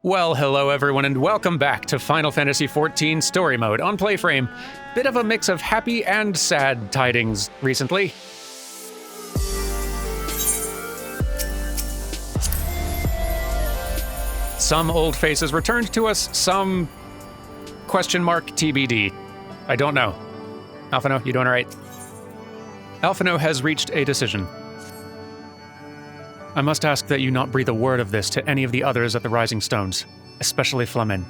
Well, hello everyone, and welcome back to Final Fantasy XIV Story Mode on PlayFrame. Bit of a mix of happy and sad tidings recently. Some old faces returned to us, some question mark TBD. I don't know. Alphino, you doing all right? Alphino has reached a decision. I must ask that you not breathe a word of this to any of the others at the Rising Stones, especially Flamin.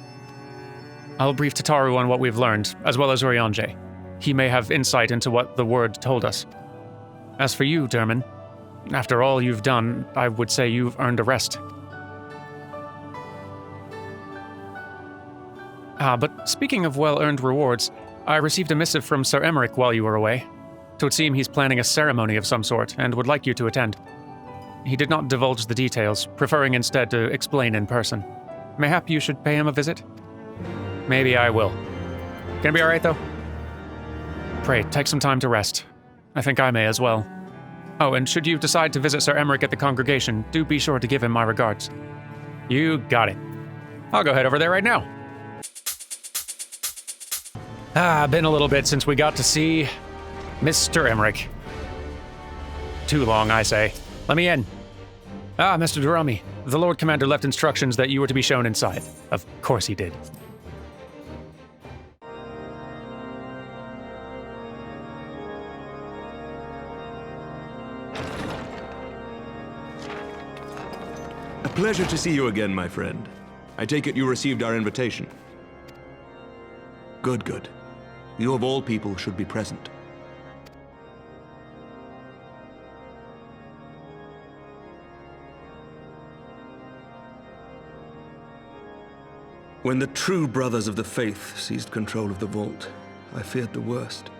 I'll brief Tataru on what we've learned, as well as Urianger. He may have insight into what the word told us. As for you, Derman, after all you've done, I would say you've earned a rest. But speaking of well-earned rewards, I received a missive from Sir Emmerich while you were away. It would seem he's planning a ceremony of some sort, and would like you to attend. He did not divulge the details, preferring instead to explain in person. Mayhap you should pay him a visit? Maybe I will. Gonna be alright, though? Pray, take some time to rest. I think I may as well. Oh, and should you decide to visit Sir Emmerich at the congregation, do be sure to give him my regards. You got it. I'll go head over there right now. Been a little bit since we got to see Mr. Emmerich. Too long, I say. Let me in. Mr. Durami, the Lord Commander left instructions that you were to be shown inside. Of course he did. A pleasure to see you again, my friend. I take it you received our invitation. Good. You of all people should be present. When the true brothers of the faith seized control of the vault, I feared the worst.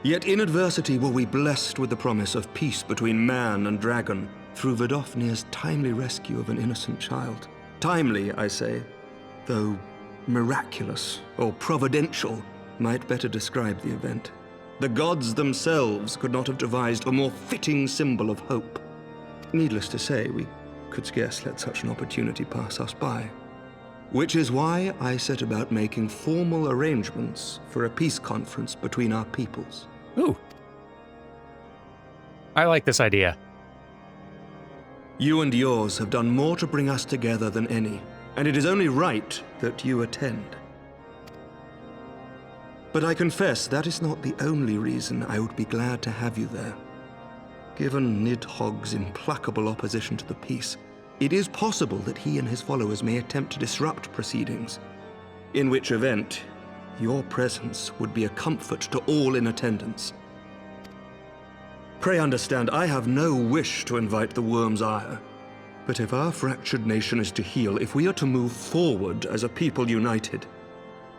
Yet in adversity were we blessed with the promise of peace between man and dragon through Vidofnir's timely rescue of an innocent child. Timely, I say, though miraculous or providential might better describe the event. The gods themselves could not have devised a more fitting symbol of hope. Needless to say, we could scarce let such an opportunity pass us by. Which is why I set about making formal arrangements for a peace conference between our peoples. Ooh. I like this idea. You and yours have done more to bring us together than any, and it is only right that you attend. But I confess that is not the only reason I would be glad to have you there. Given Nidhogg's implacable opposition to the peace, it is possible that he and his followers may attempt to disrupt proceedings, in which event, your presence would be a comfort to all in attendance. Pray understand, I have no wish to invite the worm's ire, but if our fractured nation is to heal, if we are to move forward as a people united,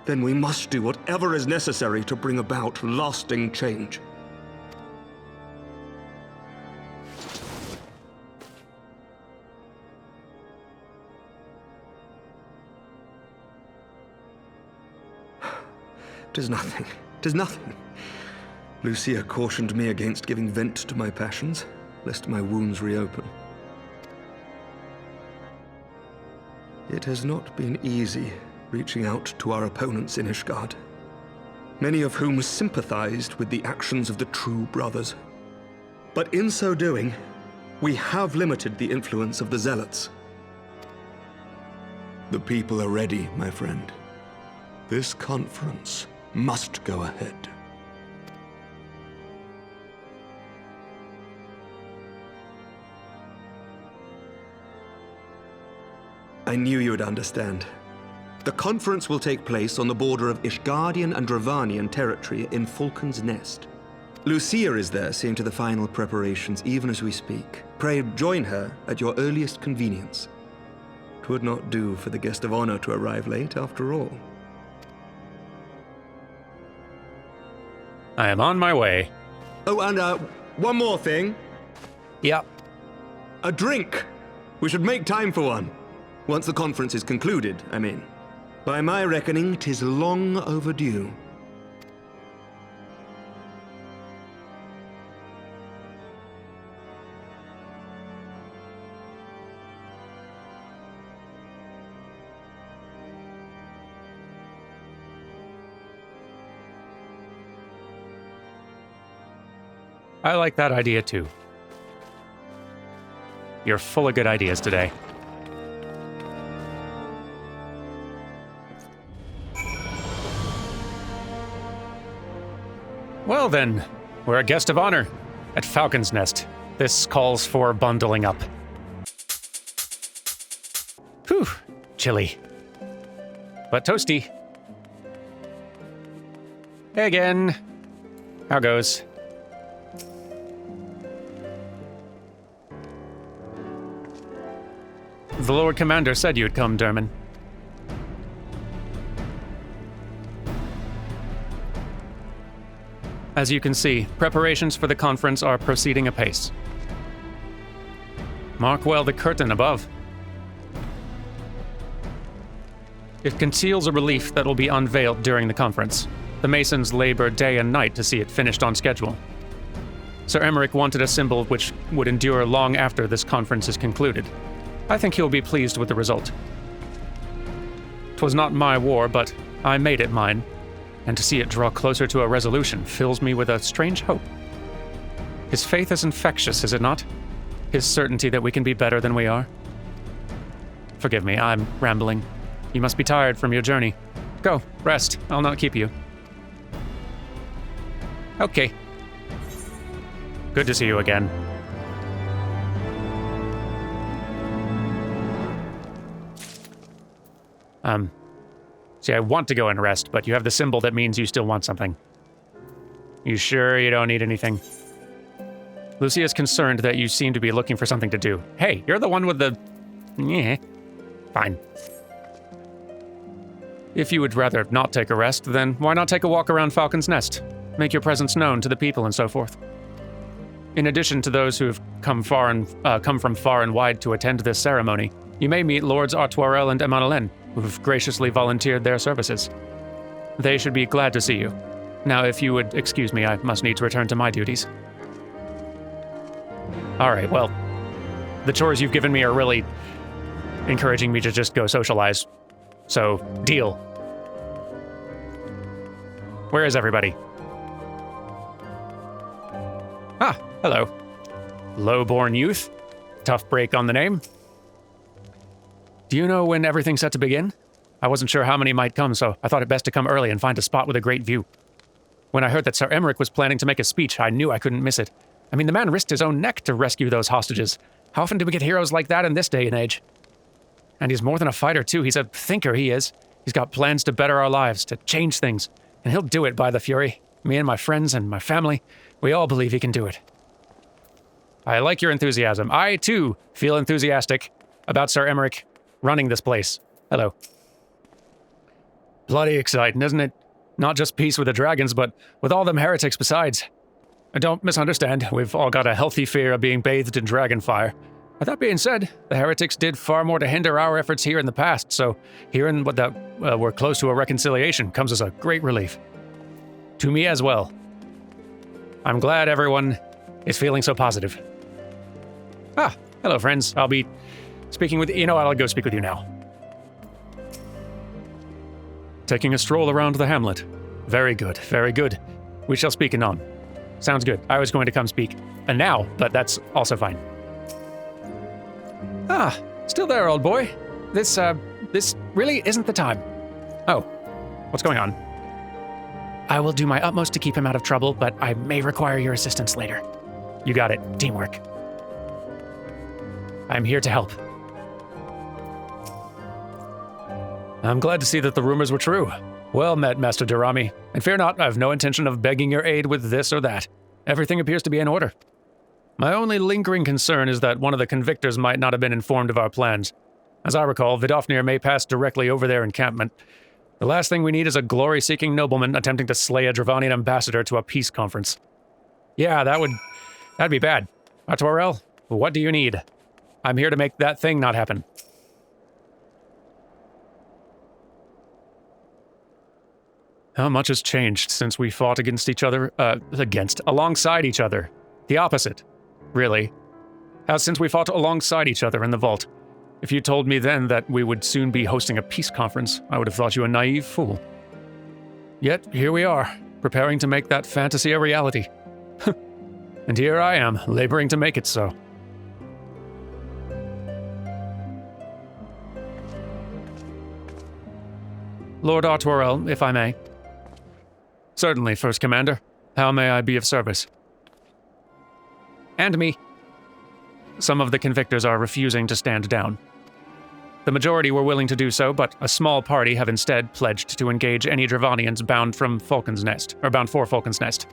then we must do whatever is necessary to bring about lasting change. Tis nothing. Lucia cautioned me against giving vent to my passions, lest my wounds reopen. It has not been easy reaching out to our opponents in Ishgard, many of whom sympathized with the actions of the true brothers. But in so doing, we have limited the influence of the zealots. The people are ready, my friend. This conference must go ahead. I knew you would understand. The conference will take place on the border of Ishgardian and Dravanian territory in Falcon's Nest. Lucia is there seeing to the final preparations even as we speak. Pray join her at your earliest convenience. 'Twould not do for the guest of honor to arrive late after all. I am on my way. Oh, and one more thing. Yep. A drink! We should make time for one. Once the conference is concluded, I mean. By my reckoning, 'tis long overdue. I like that idea too. You're full of good ideas today. Well then, we're a guest of honor at Falcon's Nest. This calls for bundling up. Whew, chilly. But toasty. Hey again. How goes? The Lord Commander said you'd come, Derman. As you can see, preparations for the conference are proceeding apace. Mark well the curtain above. It conceals a relief that will be unveiled during the conference. The Masons labor day and night to see it finished on schedule. Sir Emmerich wanted a symbol which would endure long after this conference is concluded. I think he'll be pleased with the result. 'Twas not my war, but I made it mine, and to see it draw closer to a resolution fills me with a strange hope. His faith is infectious, is it not? His certainty that we can be better than we are. Forgive me, I'm rambling. You must be tired from your journey. Go, rest. I'll not keep you. Okay. Good to see you again. See, I want to go and rest, but you have the symbol that means you still want something. You sure you don't need anything? Lucia's concerned that you seem to be looking for something to do. Hey, you're the one with the... Yeah. Fine. If you would rather not take a rest, then why not take a walk around Falcon's Nest? Make your presence known to the people and so forth. In addition to those who have come from far and wide to attend this ceremony, you may meet Lords Artoirel and Emmanuel, who have graciously volunteered their services. They should be glad to see you. Now, if you would excuse me, I must need to return to my duties. Alright, well, the chores you've given me are really encouraging me to just go socialize. So, deal. Where is everybody? Ah, hello. Low-born youth. Tough break on the name. Do you know when everything's set to begin? I wasn't sure how many might come, so I thought it best to come early and find a spot with a great view. When I heard that Sir Emmerich was planning to make a speech, I knew I couldn't miss it. I mean, the man risked his own neck to rescue those hostages. How often do we get heroes like that in this day and age? And he's more than a fighter, too. He's a thinker, he is. He's got plans to better our lives, to change things. And he'll do it by the Fury. Me and my friends and my family, we all believe he can do it. I like your enthusiasm. I, too, feel enthusiastic about Sir Emmerich running this place. Hello. Bloody exciting, isn't it? Not just peace with the dragons, but with all them heretics besides. Don't misunderstand, we've all got a healthy fear of being bathed in dragon fire. But that being said, the heretics did far more to hinder our efforts here in the past, so hearing that we're close to a reconciliation comes as a great relief. To me as well. I'm glad everyone is feeling so positive. Ah, hello friends. I'll be speaking with... You know what, I'll go speak with you now. Taking a stroll around the hamlet. Very good, very good. We shall speak anon. Sounds good. I was going to come speak now, but that's also fine. Ah, still there, old boy. This really isn't the time. Oh, what's going on? I will do my utmost to keep him out of trouble, but I may require your assistance later. You got it. Teamwork. I'm here to help. I'm glad to see that the rumors were true. Well met, Master Durrami. And fear not, I've no intention of begging your aid with this or that. Everything appears to be in order. My only lingering concern is that one of the convictors might not have been informed of our plans. As I recall, Vidofnir may pass directly over their encampment. The last thing we need is a glory-seeking nobleman attempting to slay a Dravanian ambassador to a peace conference. Yeah, that'd be bad. Artoirel, what do you need? I'm here to make that thing not happen. How much has changed since we fought against each other, alongside each other. The opposite, really. Since we fought alongside each other in the vault. If you told me then that we would soon be hosting a peace conference, I would have thought you a naive fool. Yet, here we are, preparing to make that fantasy a reality. And here I am, laboring to make it so. Lord Artworel, if I may. Certainly, First Commander. How may I be of service? And me. Some of the convictors are refusing to stand down. The majority were willing to do so, but a small party have instead pledged to engage any Dravanians bound for Falcon's Nest.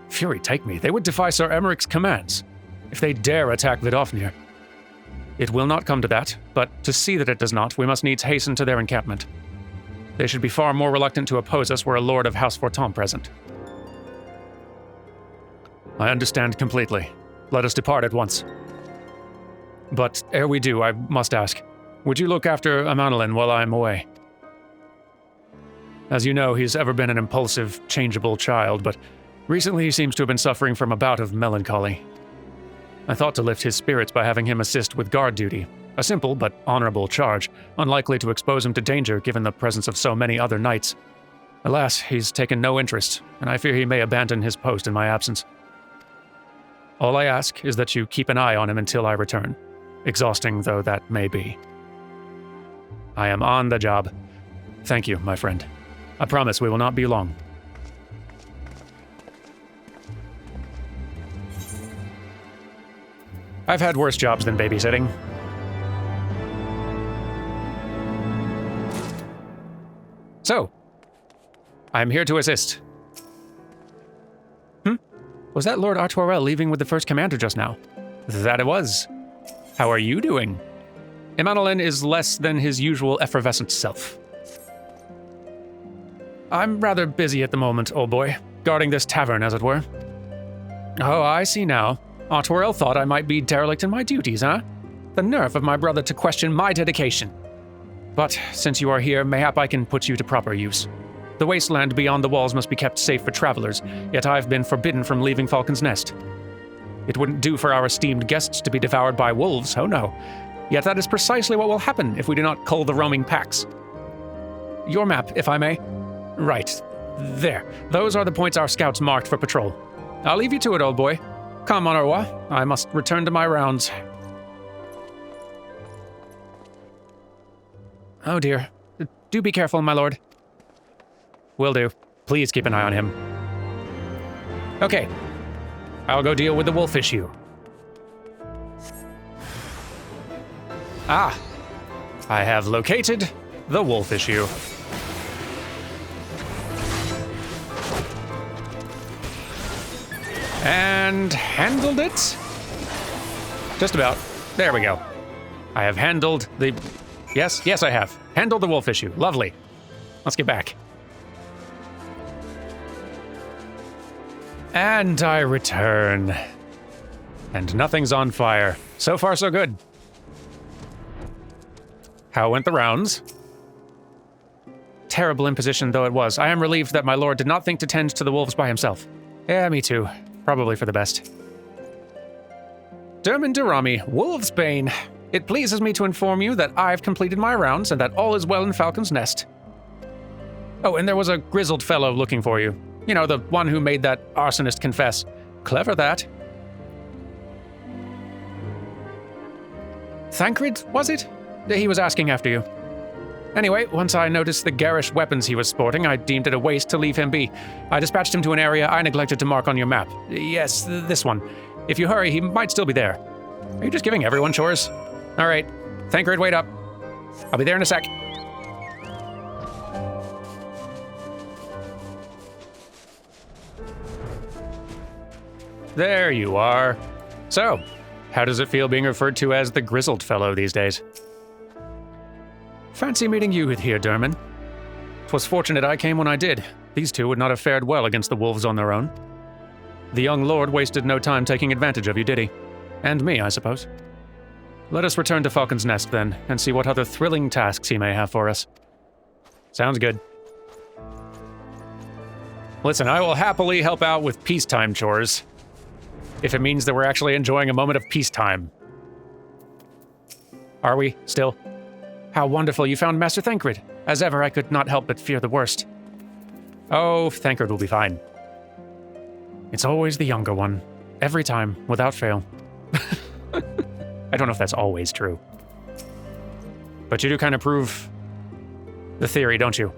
Fury take me, they would defy Sir Emmerich's commands, if they dare attack Vidofnir. It will not come to that, but to see that it does not, we must needs hasten to their encampment. They should be far more reluctant to oppose us were a Lord of House Forton present. I understand completely. Let us depart at once. But ere we do, I must ask, would you look after Amanolin while I am away? As you know, he's ever been an impulsive, changeable child, but recently he seems to have been suffering from a bout of melancholy. I thought to lift his spirits by having him assist with guard duty, a simple but honorable charge, unlikely to expose him to danger given the presence of so many other knights. Alas, he's taken no interest, and I fear he may abandon his post in my absence. All I ask is that you keep an eye on him until I return, exhausting though that may be. I am on the job. Thank you, my friend. I promise we will not be long. I've had worse jobs than babysitting. So, I'm here to assist. Was that Lord Artworel leaving with the First Commander just now? That it was. How are you doing? Amanolin is less than his usual effervescent self. I'm rather busy at the moment, old boy, guarding this tavern, as it were. Oh, I see now. Artworel thought I might be derelict in my duties, huh? The nerve of my brother to question my dedication. But since you are here, mayhap I can put you to proper use. The wasteland beyond the walls must be kept safe for travelers, yet I've been forbidden from leaving Falcon's Nest. It wouldn't do for our esteemed guests to be devoured by wolves, oh no. Yet that is precisely what will happen if we do not cull the roaming packs. Your map, if I may. Right. There. Those are the points our scouts marked for patrol. I'll leave you to it, old boy. Come, Honorwa. I must return to my rounds. Oh dear. Do be careful, my lord. Will do. Please keep an eye on him. Okay. I'll go deal with the wolf issue. Ah. I have located the wolf issue. And handled it? Just about. There we go. I have handled the... Yes, I have. Handled the wolf issue. Lovely. Let's get back. And I return. And nothing's on fire. So far, so good. How went the rounds? Terrible imposition though it was, I am relieved that my lord did not think to tend to the wolves by himself. Yeah, me too. Probably for the best. Dermot Durrami, Wolfsbane. It pleases me to inform you that I've completed my rounds and that all is well in Falcon's Nest. Oh, and there was a grizzled fellow looking for you. You know, the one who made that arsonist confess. Clever, that. Thancred, was it? He was asking after you. Anyway, once I noticed the garish weapons he was sporting, I deemed it a waste to leave him be. I dispatched him to an area I neglected to mark on your map. Yes, this one. If you hurry, he might still be there. Are you just giving everyone chores? All right. Thancred, wait up. I'll be there in a sec. There you are. So, how does it feel being referred to as the grizzled fellow these days? Fancy meeting you here, Dermot. 'Twas fortunate I came when I did. These two would not have fared well against the wolves on their own. The young lord wasted no time taking advantage of you, did he? And me, I suppose. Let us return to Falcon's Nest, then, and see what other thrilling tasks he may have for us. Sounds good. Listen, I will happily help out with peacetime chores, if it means that we're actually enjoying a moment of peacetime. Are we, still? How wonderful you found Master Thancred. As ever, I could not help but fear the worst. Oh, Thancred will be fine. It's always the younger one. Every time, without fail. I don't know if that's always true. But you do kind of prove the theory, don't you?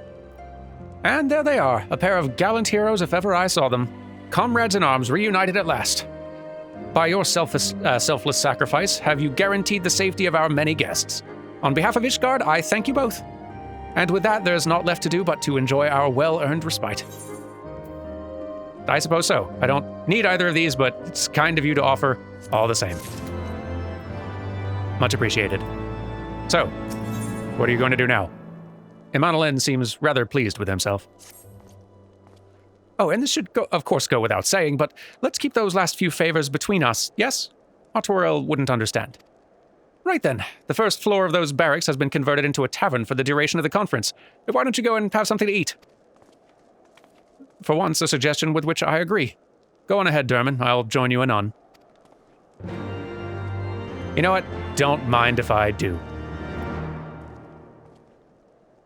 And there they are, a pair of gallant heroes if ever I saw them. Comrades in arms reunited at last. By your selfless sacrifice, have you guaranteed the safety of our many guests. On behalf of Ishgard, I thank you both. And with that, there's naught left to do but to enjoy our well-earned respite. I suppose so. I don't need either of these, but it's kind of you to offer all the same. Much appreciated. So, what are you going to do now? Imanolin seems rather pleased with himself. Oh, and this should, of course, go without saying, but let's keep those last few favors between us, yes? Artoriel wouldn't understand. Right then, the first floor of those barracks has been converted into a tavern for the duration of the conference. Why don't you go and have something to eat? For once, a suggestion with which I agree. Go on ahead, Derman. I'll join you anon. You know what? Don't mind if I do.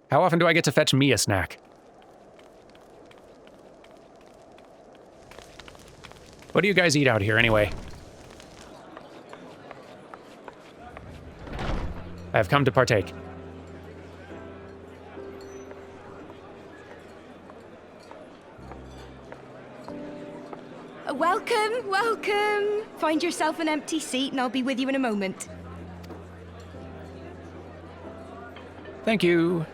How often do I get to fetch me a snack? What do you guys eat out here, anyway? I have come to partake. Welcome, welcome. Find yourself an empty seat and I'll be with you in a moment. Thank you.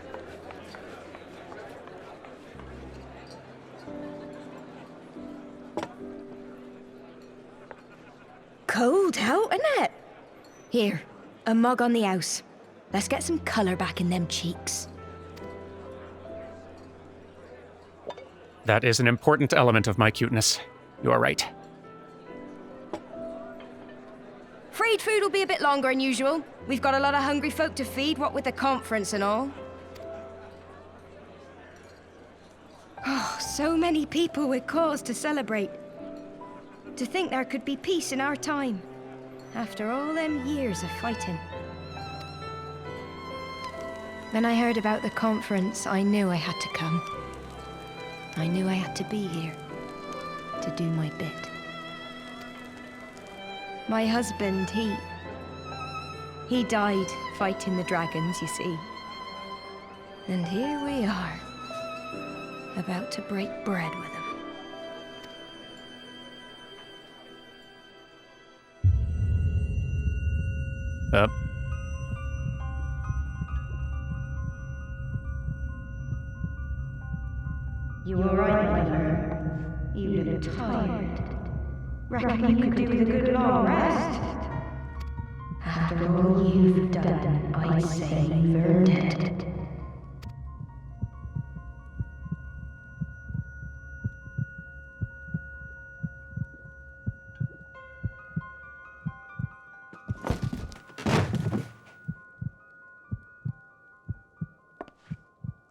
Cold out, isn't it? Here, a mug on the house. Let's get some colour back in them cheeks. That is an important element of my cuteness. You are right. Freed food will be a bit longer than usual. We've got a lot of hungry folk to feed, what with the conference and all. Oh, so many people with cause to celebrate. To think there could be peace in our time, after all them years of fighting. When I heard about the conference, I knew I had to come. I knew I had to be here, to do my bit. My husband, he died fighting the dragons, you see. And here we are, about to break bread with him. You all right, my lord? You look tired. Reckon you could do with a good long rest? After all you've done, I'd say you've earned it.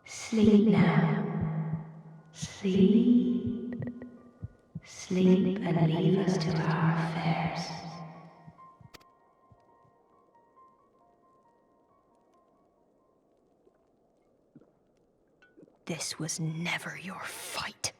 Sleep now. Sleep. Sleep and leave us to our affairs. This was never your fight.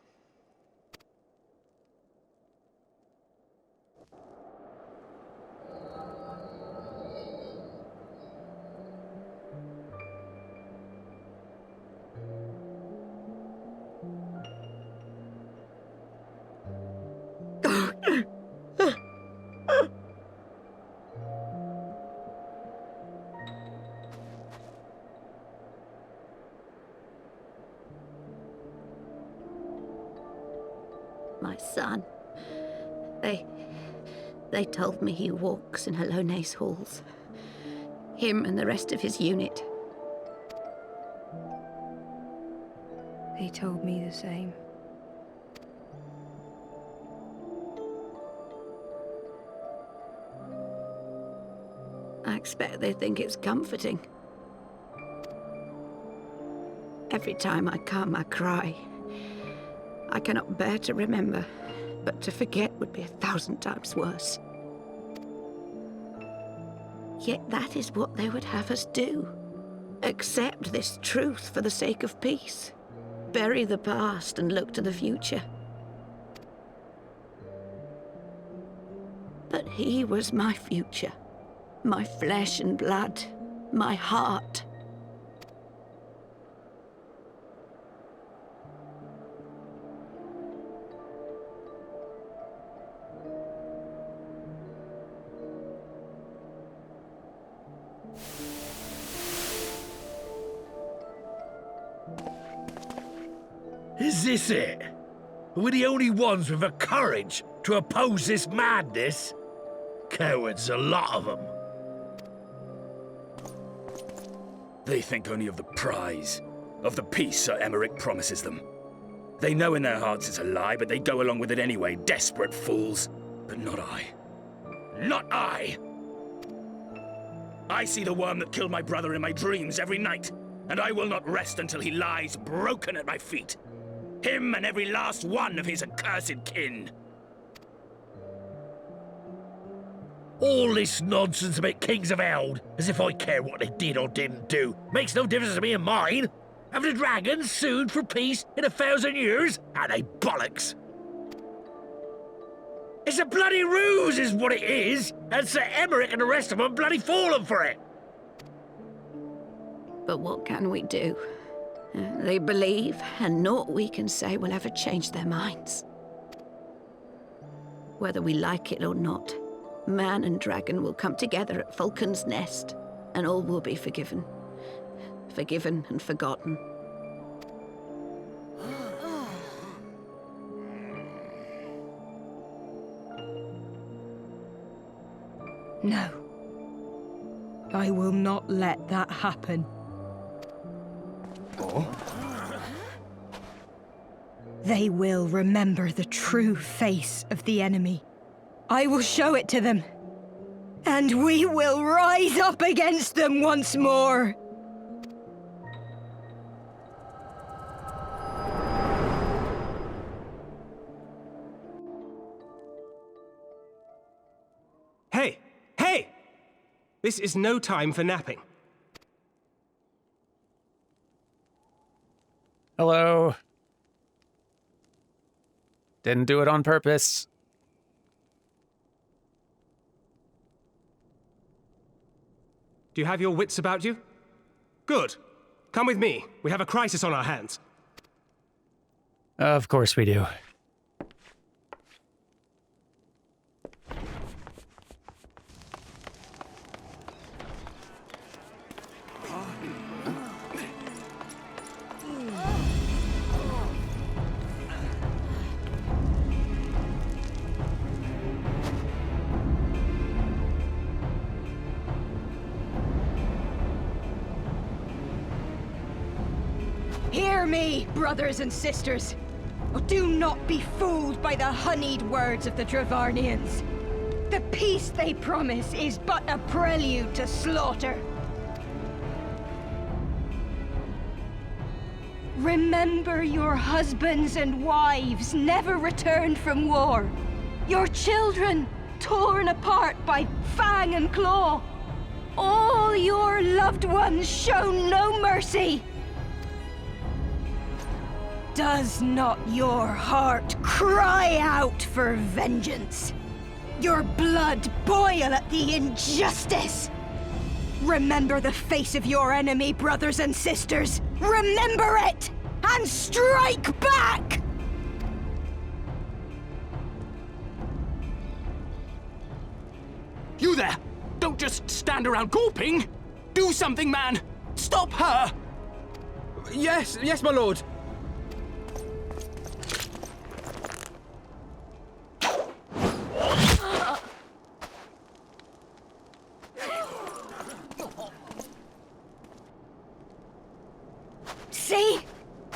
My son. They told me he walks in Hallone's halls. Him and the rest of his unit. They told me the same. I expect they think it's comforting. Every time I come, I cry. I cannot bear to remember, but to forget would be 1,000 times worse. Yet that is what they would have us do. Accept this truth for the sake of peace. Bury the past and look to the future. He was my future, my flesh and blood, my heart. Is this it? We're the only ones with the courage to oppose this madness? Cowards, a lot of them. They think only of the prize, of the peace Sir Emmerich promises them. They know in their hearts it's a lie, but they go along with it anyway, desperate fools. But not I. Not I! I see the worm that killed my brother in my dreams every night, and I will not rest until he lies broken at my feet. Him and every last one of his accursed kin. All this nonsense about Kings of Eld, as if I care what they did or didn't do, makes no difference to me and mine. Have the dragons sued for peace in 1,000 years? Are they bollocks? It's a bloody ruse is what it is, and Sir Emmerich and the rest of them bloody fallen for it. But what can we do? They believe, and naught we can say will ever change their minds. Whether we like it or not, man and dragon will come together at Vulcan's Nest, and all will be forgiven. Forgiven and forgotten. No. I will not let that happen. They will remember the true face of the enemy. I will show it to them. And we will rise up against them once more. Hey! Hey! This is no time for napping. Hello. Didn't do it on purpose. Do you have your wits about you? Good. Come with me. We have a crisis on our hands. Of course we do. Hear me, brothers and sisters. Do not be fooled by the honeyed words of the Dravarnians. The peace they promise is but a prelude to slaughter. Remember your husbands and wives never returned from war. Your children torn apart by fang and claw. All your loved ones shown no mercy. Does not your heart cry out for vengeance? Your blood boil at the injustice? Remember the face of your enemy, brothers and sisters. Remember it, and strike back! You there! Don't just stand around gawping! Do something, man! Stop her! Yes, my lord.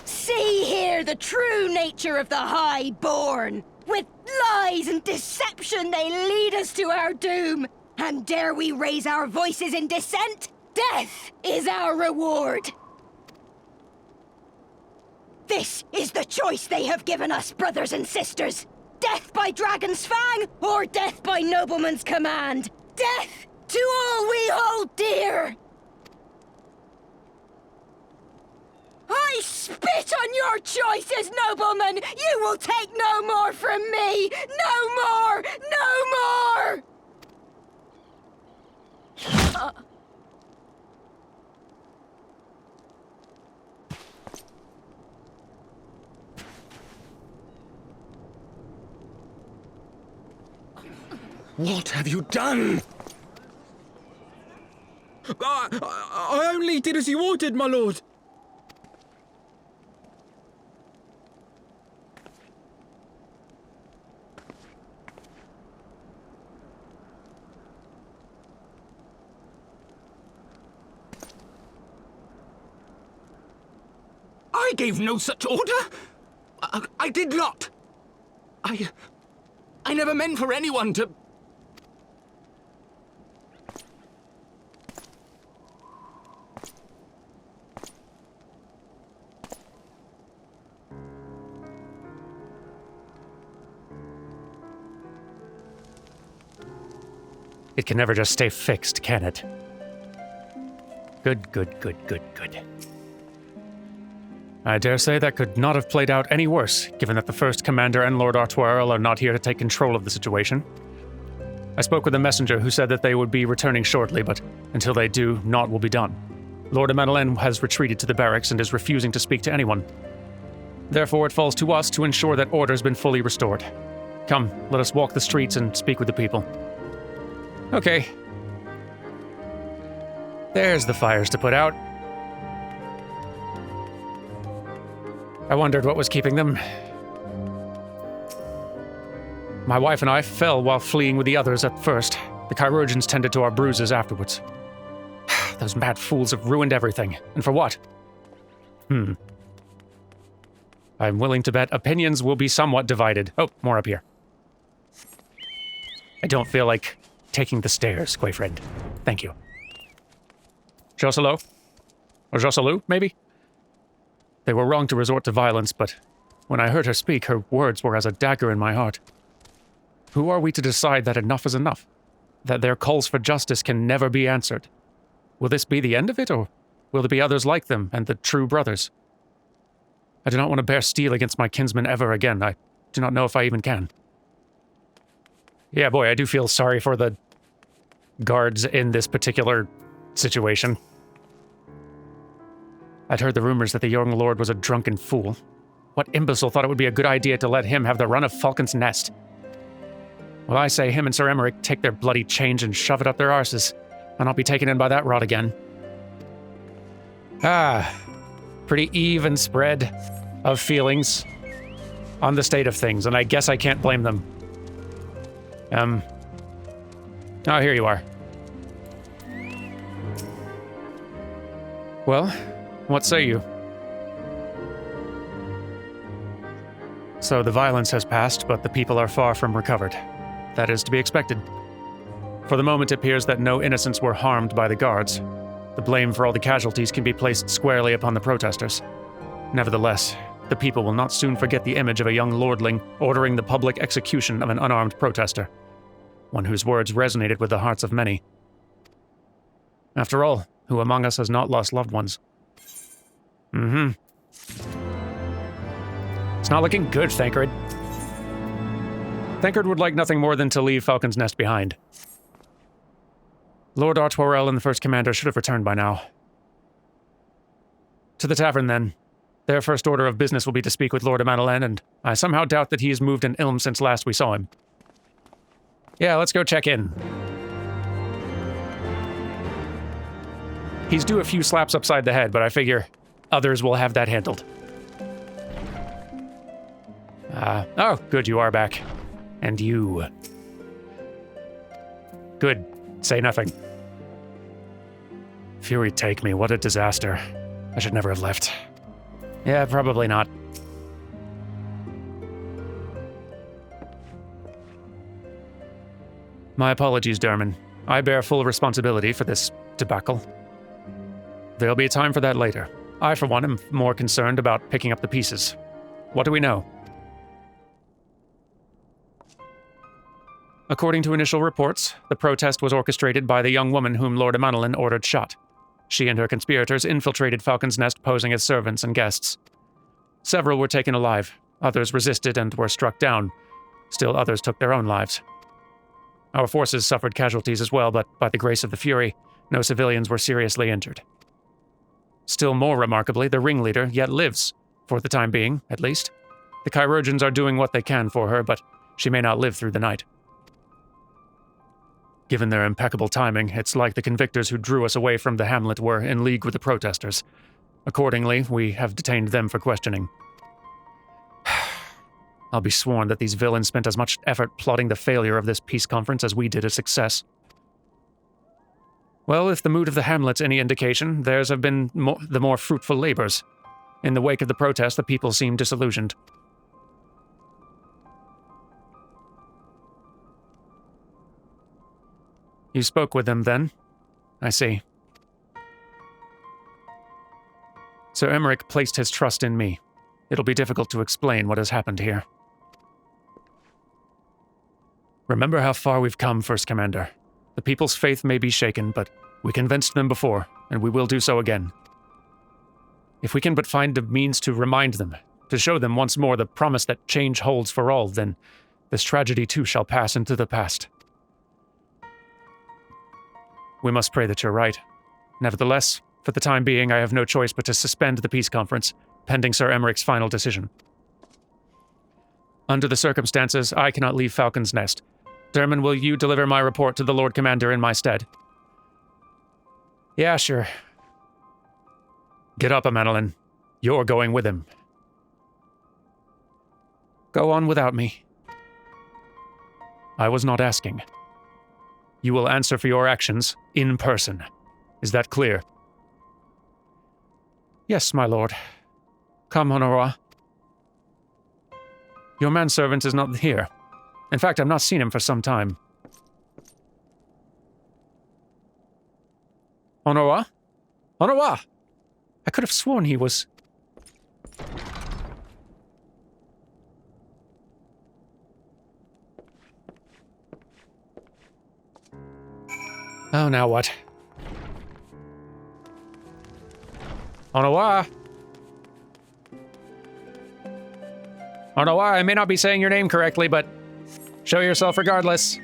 See here the true nature of the Highborn. With lies and deception they lead us to our doom. And dare we raise our voices in dissent? Death is our reward. This is the choice they have given us, brothers and sisters. Death by dragon's fang, or death by nobleman's command. Death to all we hold dear. I spit on your choices, noblemen! You will take no more from me! No more! No more! What have you done? I only did as you ordered, my lord. I gave no such order. I did not. I never meant for anyone to... It can never just stay fixed, can it? Good. I dare say that could not have played out any worse, given that the First Commander and Lord Artois are not here to take control of the situation. I spoke with a messenger who said that they would be returning shortly, but until they do, naught will be done. Lord Madeleine has retreated to the barracks and is refusing to speak to anyone. Therefore, it falls to us to ensure that order has been fully restored. Come, let us walk the streets and speak with the people. Okay. There's the fires to put out. I wondered what was keeping them. My wife and I fell while fleeing with the others at first. The chirurgeons tended to our bruises afterwards. Those mad fools have ruined everything. And for what? I'm willing to bet opinions will be somewhat divided. Oh, more up here. I don't feel like taking the stairs, Quay friend. Thank you. Jocelyn? Or Jocelyn, maybe? They were wrong to resort to violence, but when I heard her speak, her words were as a dagger in my heart. Who are we to decide that enough is enough? That their calls for justice can never be answered? Will this be the end of it, or will there be others like them and the true brothers? I do not want to bear steel against my kinsmen ever again. I do not know if I even can. Yeah, boy, I do feel sorry for the guards in this particular situation. I'd heard the rumors that the young lord was a drunken fool. What imbecile thought it would be a good idea to let him have the run of Falcon's Nest? Well, I say him and Sir Emmerich take their bloody change and shove it up their arses. I'll not be taken in by that rot again. Pretty even spread of feelings on the state of things, and I guess I can't blame them. Oh, here you are. Well, what say you? So the violence has passed, but the people are far from recovered. That is to be expected. For the moment, it appears that no innocents were harmed by the guards. The blame for all the casualties can be placed squarely upon the protesters. Nevertheless, the people will not soon forget the image of a young lordling ordering the public execution of an unarmed protester, one whose words resonated with the hearts of many. After all, who among us has not lost loved ones? It's not looking good, Thancred. Thancred would like nothing more than to leave Falcon's Nest behind. Lord Artois and the First Commander should have returned by now. To the tavern, then. Their first order of business will be to speak with Lord Madeleine, and I somehow doubt that he has moved an ilm since last we saw him. Yeah, let's go check in. He's due a few slaps upside the head, but I figure others will have that handled. Oh, good, you are back. And you. Good, say nothing. Fury take me, what a disaster. I should never have left. Yeah, probably not. My apologies, Derman. I bear full responsibility for this debacle. There'll be a time for that later. I, for one, am more concerned about picking up the pieces. What do we know? According to initial reports, the protest was orchestrated by the young woman whom Lord Madeleine ordered shot. She and her conspirators infiltrated Falcon's Nest posing as servants and guests. Several were taken alive, others resisted and were struck down. Still others took their own lives. Our forces suffered casualties as well, but by the grace of the Fury, no civilians were seriously injured. Still more remarkably, the ringleader yet lives, for the time being, at least. The chirurgeons are doing what they can for her, but she may not live through the night. Given their impeccable timing, it's like the convictors who drew us away from the hamlet were in league with the protesters. Accordingly, we have detained them for questioning. I'll be sworn that these villains spent as much effort plotting the failure of this peace conference as we did its success. Well, if the mood of the hamlet's any indication, theirs have been the more fruitful labors. In the wake of the protest, the people seem disillusioned. You spoke with them, then? I see. Sir Emmerich placed his trust in me. It'll be difficult to explain what has happened here. Remember how far we've come, First Commander. The people's faith may be shaken, but we convinced them before, and we will do so again. If we can but find a means to remind them, to show them once more the promise that change holds for all, then this tragedy too shall pass into the past. We must pray that you're right. Nevertheless, for the time being, I have no choice but to suspend the peace conference, pending Sir Emmerich's final decision. Under the circumstances, I cannot leave Falcon's Nest. Dermot, will you deliver my report to the Lord Commander in my stead? Yeah, sure. Get up, Amanelin. You're going with him. Go on without me. I was not asking. You will answer for your actions in person. Is that clear? Yes, my lord. Come, Honora. Your manservant is not here. In fact, I've not seen him for some time. Honora? Honora! I could have sworn he was... Oh, now what? Honora! Honora, I may not be saying your name correctly, but show yourself regardless.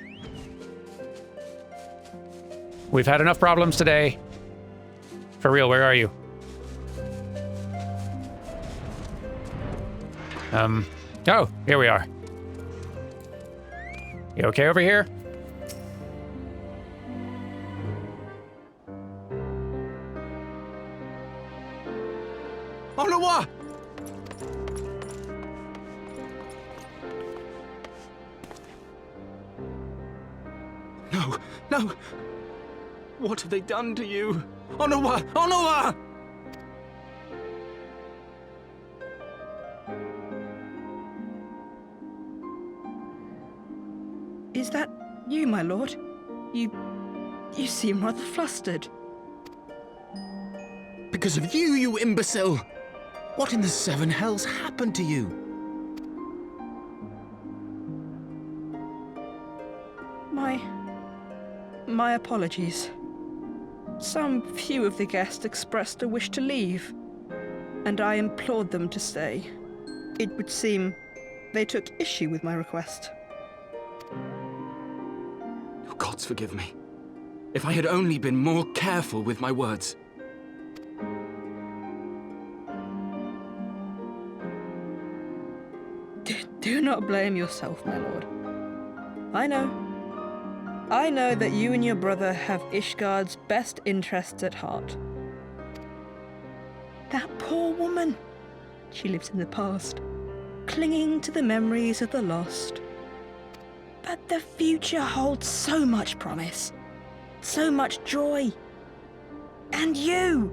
We've had enough problems today. For real, where are you? Oh, here we are. You okay over here? Honora! No, no! What have they done to you? Honora! Honora! Is that you, my lord? You seem rather flustered. Because of you, you imbecile! What in the seven hells happened to you? My apologies. Some few of the guests expressed a wish to leave, and I implored them to stay. It would seem they took issue with my request. Oh, gods forgive me. If I had only been more careful with my words. Do not blame yourself, my lord. I know that you and your brother have Ishgard's best interests at heart. That poor woman. She lives in the past, clinging to the memories of the lost. But the future holds so much promise, so much joy. And you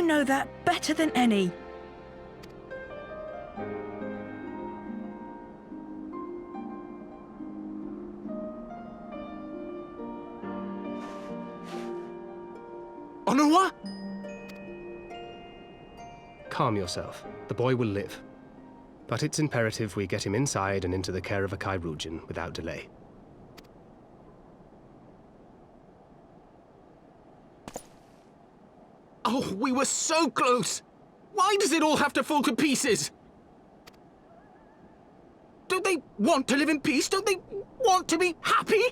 know that better than any. Honora? Calm yourself. The boy will live. But it's imperative we get him inside and into the care of a Chirurgeon without delay. Oh, we were so close! Why does it all have to fall to pieces? Don't they want to live in peace? Don't they want to be happy?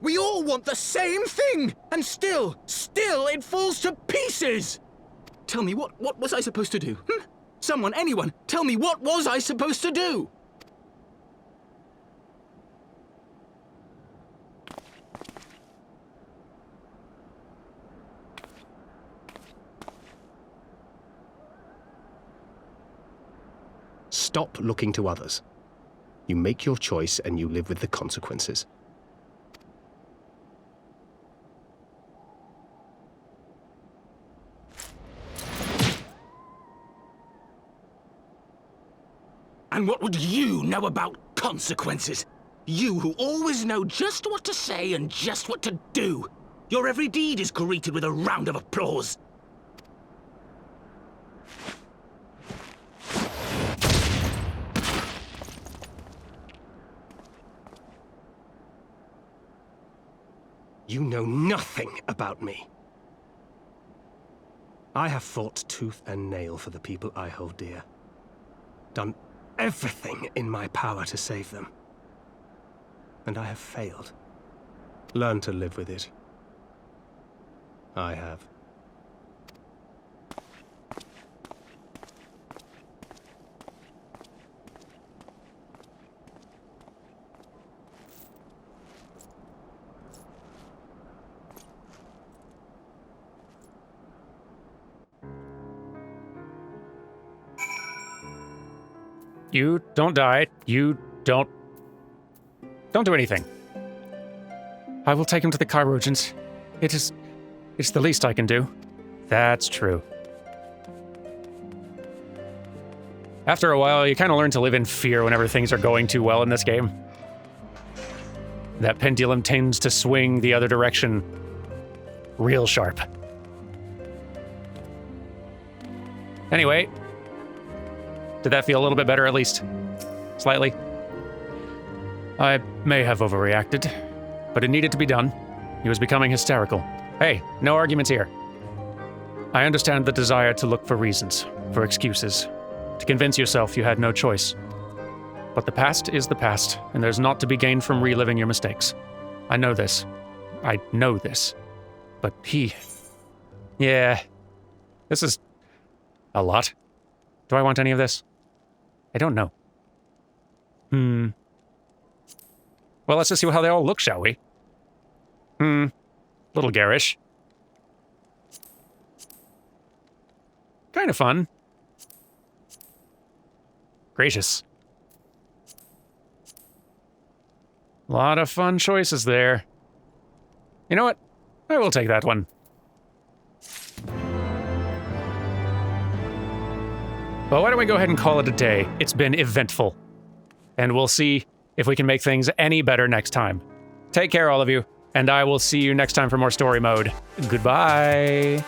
We all want the same thing! And still it falls to pieces! Tell me, what was I supposed to do? Someone, anyone, tell me, what was I supposed to do? stop looking to others. You make your choice and you live with the consequences. And what would you know about consequences? You who always know just what to say and just what to do. Your every deed is greeted with a round of applause. You know nothing about me. I have fought tooth and nail for the people I hold dear. Done everything in my power to save them. And I have failed. Learn to live with it. I have. You don't die. You don't do anything. I will take him to the Chirurgeons. It's the least I can do. That's true. After a while, you kind of learn to live in fear whenever things are going too well in this game. That pendulum tends to swing the other direction real sharp. Anyway, did that feel a little bit better at least? Slightly? I may have overreacted, but it needed to be done. He was becoming hysterical. Hey, no arguments here. I understand the desire to look for reasons, for excuses, to convince yourself you had no choice. But the past is the past, and there's naught to be gained from reliving your mistakes. I know this. I know this. But he... Yeah. This is... a lot. Do I want any of this? I don't know. Well, let's just see how they all look, shall we? Little garish. Kind of fun. Gracious. A lot of fun choices there. You know what? I will take that one. Well, why don't we go ahead and call it a day? It's been eventful. And we'll see if we can make things any better next time. Take care, all of you, and I will see you next time for more story mode. Goodbye.